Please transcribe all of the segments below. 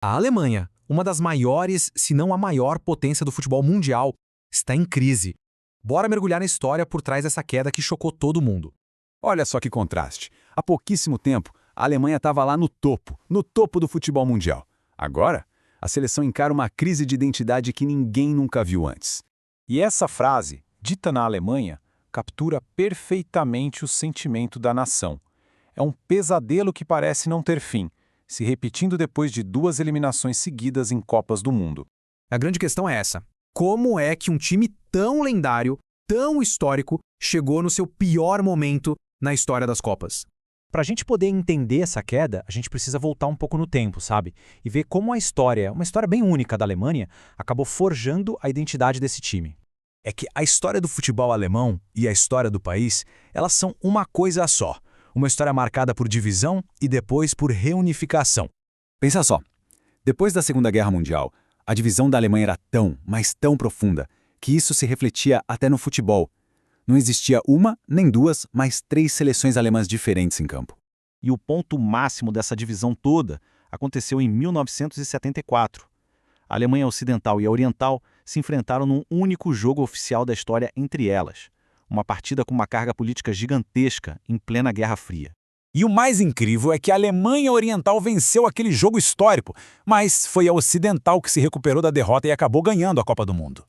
A Alemanha, uma das maiores, se não a maior potência do futebol mundial, está em crise. Bora mergulhar na história por trás dessa queda que chocou todo mundo. Olha só que contraste. Há pouquíssimo tempo, a Alemanha estava lá no topo do futebol mundial. Agora, a seleção encara uma crise de identidade que ninguém nunca viu antes. E essa frase, dita na Alemanha, captura perfeitamente o sentimento da nação. É um pesadelo que parece não ter fim, se repetindo depois de 2 eliminações seguidas em Copas do Mundo. A grande questão é essa: como é que um time tão lendário, tão histórico, chegou no seu pior momento na história das Copas? Para a gente poder entender essa queda, a gente precisa voltar um pouco no tempo, sabe? E ver como a história, uma história bem única da Alemanha, acabou forjando a identidade desse time. É que a história do futebol alemão e a história do país, elas são uma coisa só. Uma história marcada por divisão e depois por reunificação. Pensa só, depois da Segunda Guerra Mundial, a divisão da Alemanha era tão, mas tão profunda, que isso se refletia até no futebol. Não existia uma, nem duas, mas 3 seleções alemãs diferentes em campo. E o ponto máximo dessa divisão toda aconteceu em 1974. A Alemanha Ocidental e a Oriental se enfrentaram num único jogo oficial da história entre elas. Uma partida com uma carga política gigantesca em plena Guerra Fria. E o mais incrível é que a Alemanha Oriental venceu aquele jogo histórico, mas foi a Ocidental que se recuperou da derrota e acabou ganhando a Copa do Mundo.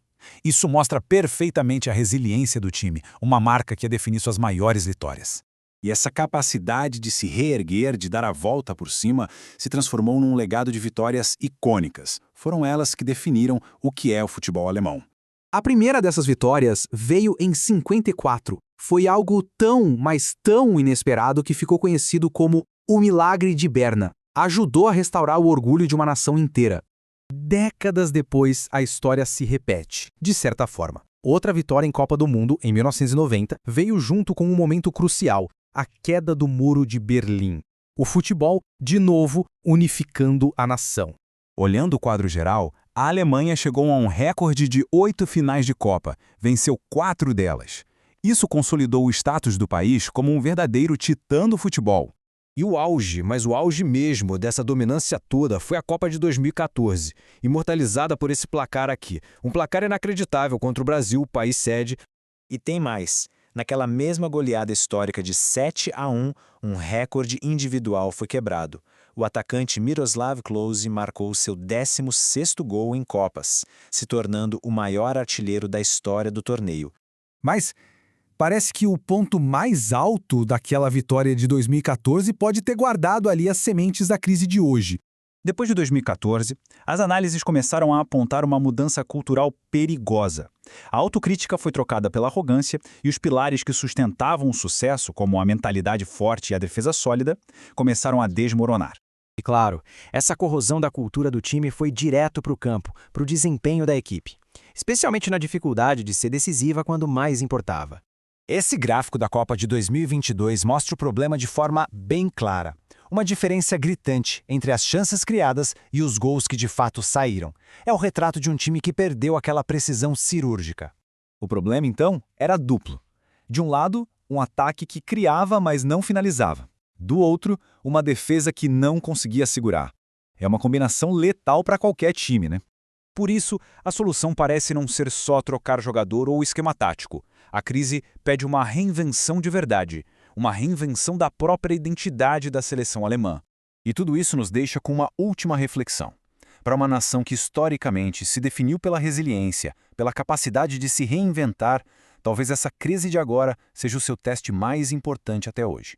Isso mostra perfeitamente a resiliência do time, uma marca que ia definir suas maiores vitórias. E essa capacidade de se reerguer, de dar a volta por cima, se transformou num legado de vitórias icônicas. Foram elas que definiram o que é o futebol alemão. A primeira dessas vitórias veio em 54. Foi algo tão, mas tão inesperado que ficou conhecido como o Milagre de Berna. Ajudou a restaurar o orgulho de uma nação inteira. Décadas depois, a história se repete, de certa forma. Outra vitória em Copa do Mundo, em 1990, veio junto com um momento crucial, a queda do Muro de Berlim. O futebol, de novo, unificando a nação. Olhando o quadro geral, a Alemanha chegou a um recorde de 8 finais de Copa, venceu 4 delas. Isso consolidou o status do país como um verdadeiro titã do futebol. E o auge, mas o auge mesmo dessa dominância toda foi a Copa de 2014, imortalizada por esse placar aqui. Um placar inacreditável contra o Brasil, país sede. E tem mais. Naquela mesma goleada histórica de 7-1, um recorde individual foi quebrado. O atacante Miroslav Klose marcou seu 16º gol em Copas, se tornando o maior artilheiro da história do torneio. Mas parece que o ponto mais alto daquela vitória de 2014 pode ter guardado ali as sementes da crise de hoje. Depois de 2014, as análises começaram a apontar uma mudança cultural perigosa. A autocrítica foi trocada pela arrogância e os pilares que sustentavam o sucesso, como a mentalidade forte e a defesa sólida, começaram a desmoronar. E claro, essa corrosão da cultura do time foi direto para o campo, para o desempenho da equipe. Especialmente na dificuldade de ser decisiva quando mais importava. Esse gráfico da Copa de 2022 mostra o problema de forma bem clara. Uma diferença gritante entre as chances criadas e os gols que de fato saíram. É o retrato de um time que perdeu aquela precisão cirúrgica. O problema, então, era duplo. De um lado, um ataque que criava, mas não finalizava. Do outro, uma defesa que não conseguia segurar. É uma combinação letal para qualquer time, né? Por isso, a solução parece não ser só trocar jogador ou esquema tático. A crise pede uma reinvenção de verdade, uma reinvenção da própria identidade da seleção alemã. E tudo isso nos deixa com uma última reflexão. Para uma nação que historicamente se definiu pela resiliência, pela capacidade de se reinventar, talvez essa crise de agora seja o seu teste mais importante até hoje.